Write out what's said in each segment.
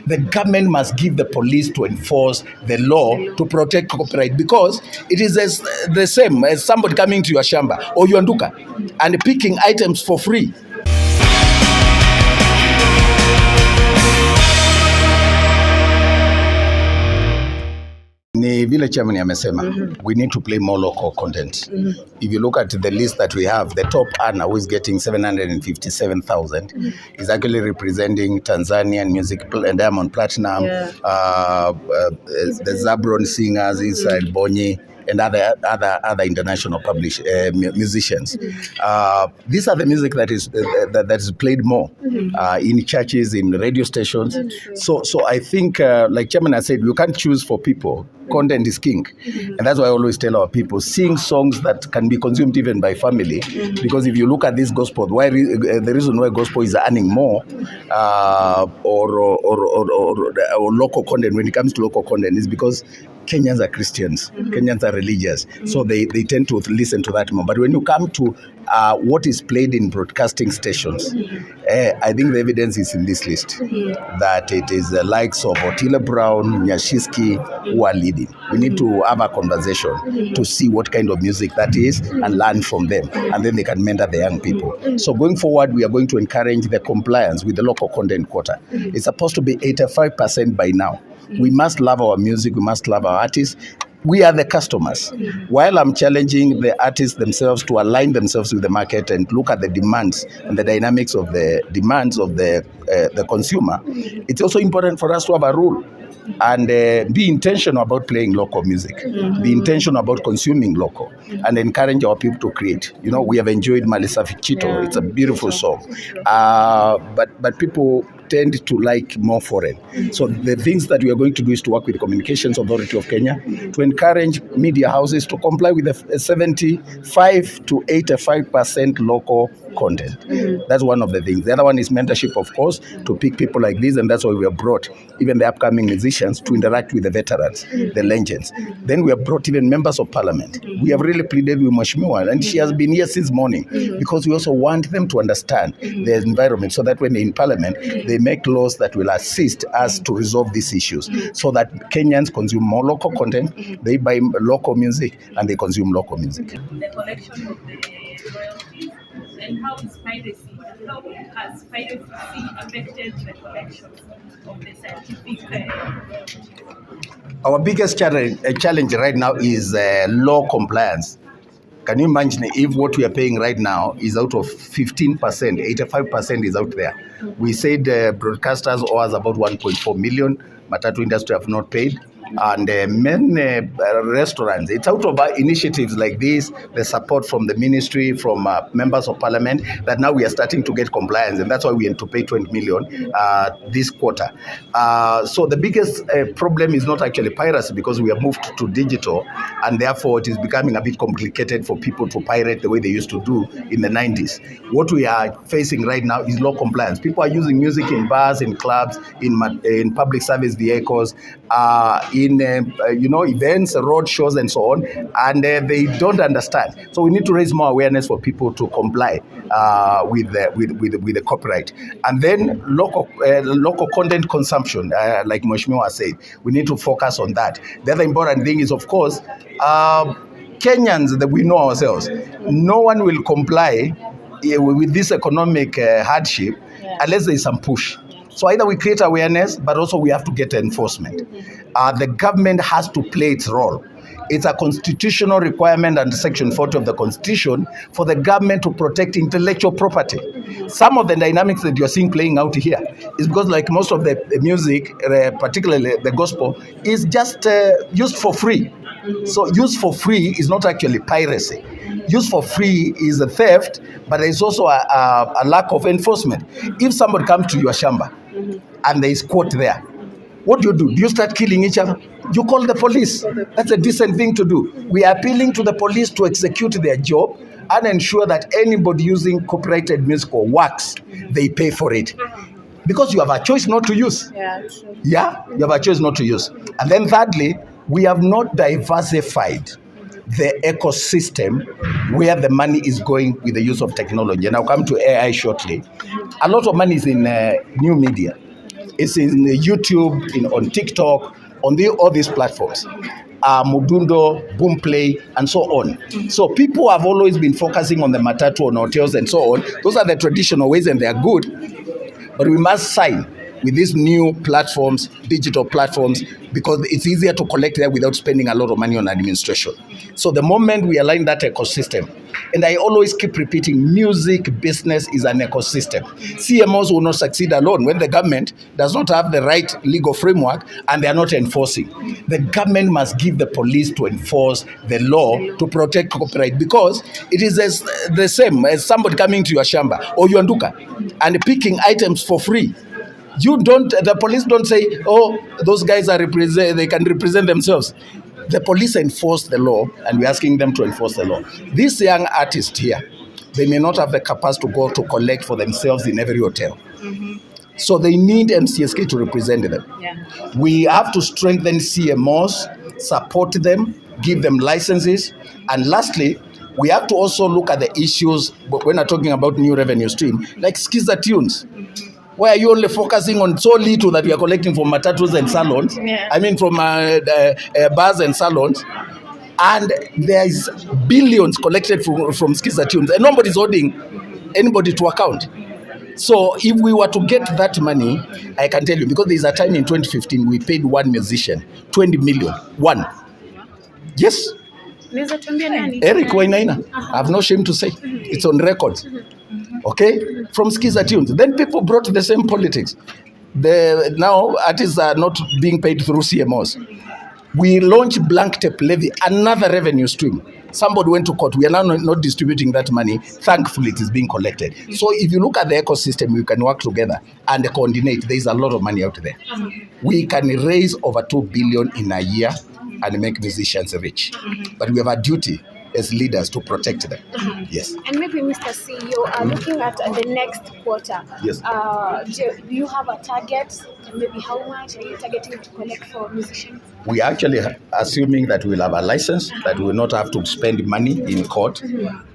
the government must give the police to enforce the law to protect copyright, because it is the same as somebody coming to your shamba or your nduka and picking items for free. Ni vile chairman amesema, we need to play more local content. If you look at the list that we have, the top earner who is getting 757,000 is actually representing Tanzanian music and Diamond Platinum, the Zabron singers inside Bonyi, and other international musicians. These are the music that is played more in churches, in radio stations. So I think, like Chairman has said, you can't choose for people. Content is king, and that's why I always tell our people, sing songs that can be consumed even by family. Because if you look at this gospel, the reason why gospel is earning more or local content, when it comes to local content, is because Kenyans are Christians, Kenyans are religious, so they tend to listen to that more. But when you come to what is played in broadcasting stations, I think the evidence is in this list, that it is the likes of Otile Brown, Mcsk who are leading. We need to have a conversation to see what kind of music that is and learn from them, and then they can mentor the young people. So going forward, we are going to encourage the compliance with the local content quota. It's supposed to be 85% by now. We must love our music, we must love our artists. We are the customers. While I'm challenging the artists themselves to align themselves with the market and look at the demands and the dynamics of the demands of the consumer, it's also important for us to have a rule and be intentional about playing local music, be intentional about consuming local, and encourage our people to create. You know, we have enjoyed Malisa Fichito. It's a beautiful song. But people tend to like more foreign. So the things that we are going to do is to work with the Communications Authority of Kenya to encourage media houses to comply with the 75 to 85% local content. That's one of the things. The other one is mentorship, of course, to pick people like this, and that's why we have brought even the upcoming musicians to interact with the veterans, the legends. Then we have brought even members of parliament. We have really pleaded with Mheshimiwa, and she has been here since morning, because we also want them to understand the environment, so that when they're in parliament, they make laws that will assist us to resolve these issues, so that Kenyans consume more local content, they buy local music, and they consume local music. The collection of the royalties, and how has piracy affected the collection of the scientific? Our biggest challenge right now is law compliance. Can you imagine if what we are paying right now is out of 15%, 85% is out there? We said broadcasters owe us about 1.4 million. Matatu industry have not paid. And many restaurants, it's out of initiatives like this, the support from the ministry, from members of parliament, that now we are starting to get compliance, and that's why we have to pay 20 million this quarter. So the biggest problem is not actually piracy, because we have moved to digital, and therefore it is becoming a bit complicated for people to pirate the way they used to do in the 90s. What we are facing right now is law compliance. People are using music in bars, in clubs, in public service vehicles, in events, road shows, and so on, and they don't understand. So we need to raise more awareness for people to comply with the copyright. And then local content consumption, like Mheshimiwa said, we need to focus on that. The other important thing is, of course, Kenyans, that we know ourselves, no one will comply with this economic hardship unless there is some push. So either we create awareness, but also we have to get enforcement. The government has to play its role. It's a constitutional requirement under Section 40 of the Constitution for the government to protect intellectual property. Some of the dynamics that you're seeing playing out here is because, like most of the music, particularly the gospel, is just used for free. So use for free is not actually piracy. Use for free is a theft, but there's also a lack of enforcement. If somebody comes to your shamba and there is court there, what do? Do you start killing each other? You call the police. That's a decent thing to do. We are appealing to the police to execute their job and ensure that anybody using copyrighted music or works, they pay for it. Because you have a choice not to use. You have a choice not to use. And then thirdly, we have not diversified the ecosystem where the money is going with the use of technology. And I'll come to AI shortly. A lot of money is in new media. It's in YouTube, on TikTok, on all these platforms. Mudundo, Boomplay, and so on. So people have always been focusing on the matatu, on hotels, and so on. Those are the traditional ways, and they are good. But we must sign with these new platforms, digital platforms, because it's easier to collect there without spending a lot of money on administration. So the moment we align that ecosystem, and I always keep repeating, music business is an ecosystem. CMOs will not succeed alone when the government does not have the right legal framework and they are not enforcing. The government must give the police to enforce the law to protect copyright, because it is the same as somebody coming to your shamba or your nduka and picking items for free. The police don't say, oh, those guys they can represent themselves. The police enforce the law, and we're asking them to enforce the law. These young artists here, they may not have the capacity to go to collect for themselves in every hotel. So they need Mcsk to represent them. Yeah. We have to strengthen CMOs, support them, give them licenses. And lastly, we have to also look at the issues when we're talking about new revenue stream, like Skiza tunes. Why are you only focusing on so little that we are collecting from matatus and salons? Yeah. I mean, from bars and salons. And there is billions collected from Skiza tunes, and nobody's holding anybody to account. So if we were to get that money, I can tell you, because there's a time in 2015 we paid one musician 20 million. One. Yes. Eric Wainaina. I have no shame to say. It's on record. Okay? From Skiza tunes. Then people brought the same politics. Now artists are not being paid through CMOs. We launched blank tape levy, another revenue stream. Somebody went to court. We are now not distributing that money. Thankfully, it is being collected. So if you look at the ecosystem, we can work together and coordinate. There is a lot of money out there. We can raise over 2 billion in a year and make musicians rich. But we have a duty as leaders to protect them. Yes. And maybe, Mr. CEO, looking at the next quarter, yes. Do you have a target? Maybe how much are you targeting to collect for musicians? We are actually assuming that we'll have a license, that we will not have to spend money in court.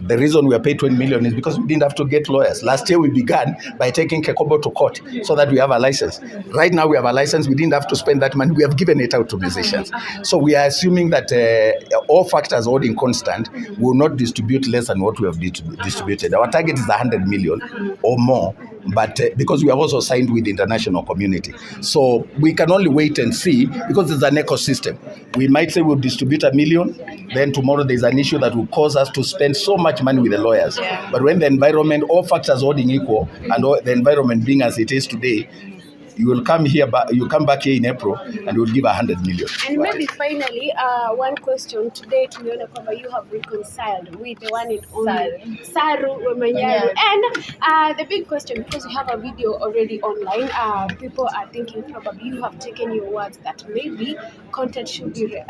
The reason we are paid 20 million is because we didn't have to get lawyers. Last year we began by taking Kekobo to court so that we have a license. Right now we have a license. We didn't have to spend that money. We have given it out to musicians. So we are assuming that all factors holding constant, we will not distribute less than what we have distributed. Our target is 100 million or more, but because we have also signed with the international community. So we can only wait and see, because it's an ecosystem. We might say we'll distribute 1 million, then tomorrow there's an issue that will cause us to spend so much money with the lawyers. Yeah. But when the environment, all factors holding equal, and the environment being as it is today, you will come back here in April and we'll give 100 million. And maybe finally, one question. Today, tumeona kwamba you have reconciled with the one and only Saru Wemanyaru. And the big question, because you have a video already online, people are thinking probably you have taken your words that maybe content should be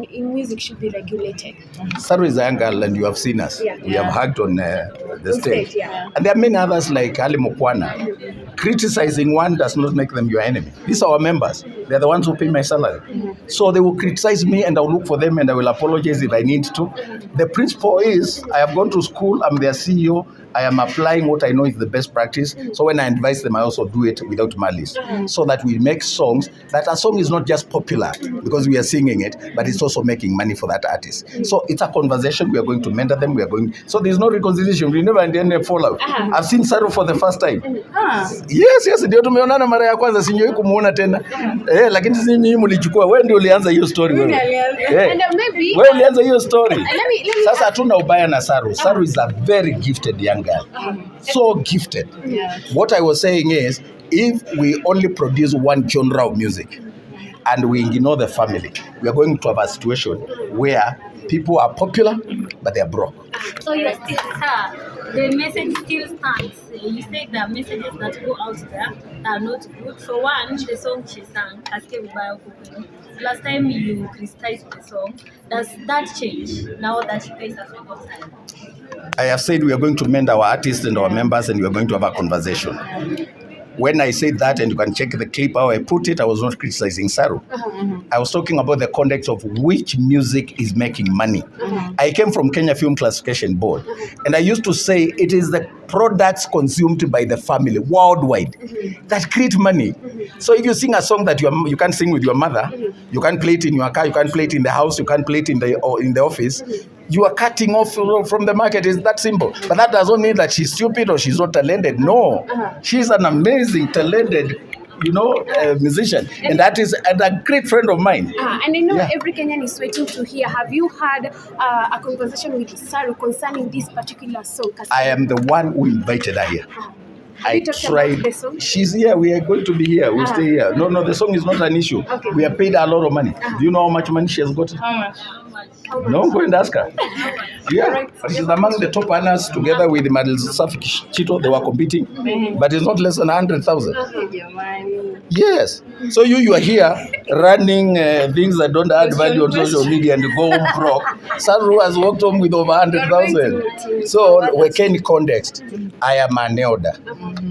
in music should be regulated. Saru is a young girl, and you have seen us. Yeah. We have hugged on the stage. Yeah. And there are many others like Ali Mukwana. Criticizing one does not make them your enemy. These are our members. They're the ones who pay my salary. So they will criticize me, and I'll look for them, and I will apologize if I need to. The principle is, I have gone to school, I'm their CEO, I am applying what I know is the best practice. So when I advise them, I also do it without malice. So that we make songs, that a song is not just popular because we are singing it, but it's also making money for that artist. So it's a conversation. We are going to mentor them. So there's no reconciliation. We never end a fallout. I've seen Saru for the first time. Yes, ndio tumeonana mara ya kwanza, sinyoi kumuona tena. Lakini sisi mimi mlichukua, wewe ndio ulianza hiyo story wewe. And maybe wewe ulianza hiyo story. Sasa hatuna ubaya na Saru. Saru is a very gifted young girl. So gifted. Yeah. What I was saying is, if we only produce one genre of music and we ignore the family, we are going to have a situation where people are popular, but they are broke. So you're still, sir, the message still stands. You say the messages that go out there are not good. For one, the song she sang, Aske Vibaya Kukweni. Last time you criticized the song. Does that change now that you guys are reconciled? I have said we are going to mend our artists and our members, and we are going to have a conversation. When I said that, and you can check the clip how I put it, I was not criticizing Saru. I was talking about the context of which music is making money. I came from Kenya Film Classification Board, and I used to say it is the products consumed by the family worldwide that create money. So if you sing a song that you can't sing with your mother, you can't play it in your car, you can't play it in the house, you can't play it in the office, you are cutting off from the market. It's that simple. But that doesn't mean that she's stupid or she's not talented. No, she's an amazing, talented, musician, and that is a great friend of mine. And I know every Kenyan is waiting to hear. Have you had a conversation with Saru concerning this particular song? I am the one who invited her here. I tried. The song? She's here. We are going to be here. We'll stay here. No, the song is not an issue. Okay. We have paid her a lot of money. Do you know how much money she has got? How much? No, go and ask her. Yeah, she's among the top earners together with Madel Safi Chito. They were competing, but it's not less than 100,000. Yes. So you are here running things that don't add value on social media and go home broke. Saru has walked home with over 100,000. So, in context, I am an elder.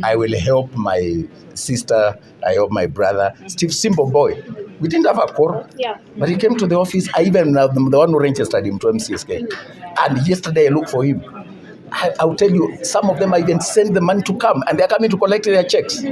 I will help my sister. I help my brother. Steve, simple boy. We didn't have a quarrel. Yeah. But he came to the office. I even the one who registered him to Mcsk. And yesterday I looked for him. I'll tell you, some of them I even sent the money to come, and they're coming to collect their checks.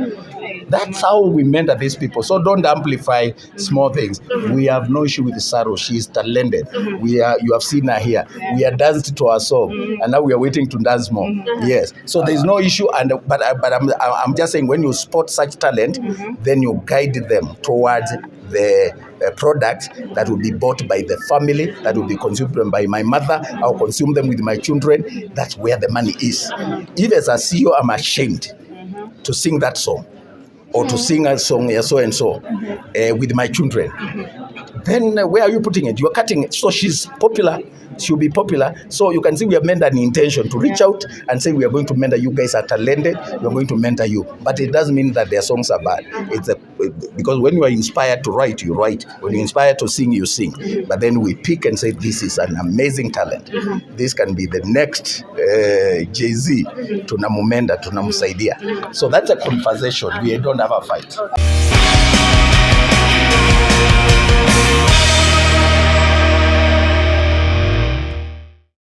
That's how we mentor these people. So don't amplify small things. We have no issue with Saru. She is talented. You have seen her here. We are danced to our song, and now we are waiting to dance more. Yes. So there is no issue. But I'm just saying, when you spot such talent, then you guide them towards the products that will be bought by the family, that will be consumed by my mother. I'll consume them with my children. That's where the money is. If as a CEO, I'm ashamed to sing that song or to sing a song so and so with my children. Then where are you putting it? You're cutting it. So she's popular. She'll be popular. So you can see we have made an intention to reach out and say we are going to mentor you. Guys are talented. We are going to mentor you. But it doesn't mean that their songs are bad. Because when you are inspired to write, you write. When you're inspired to sing, you sing. But then we pick and say this is an amazing talent. This can be the next Jay-Z. Tunamumenda, tunamsaidia. So that's a conversation. We don't have a fight.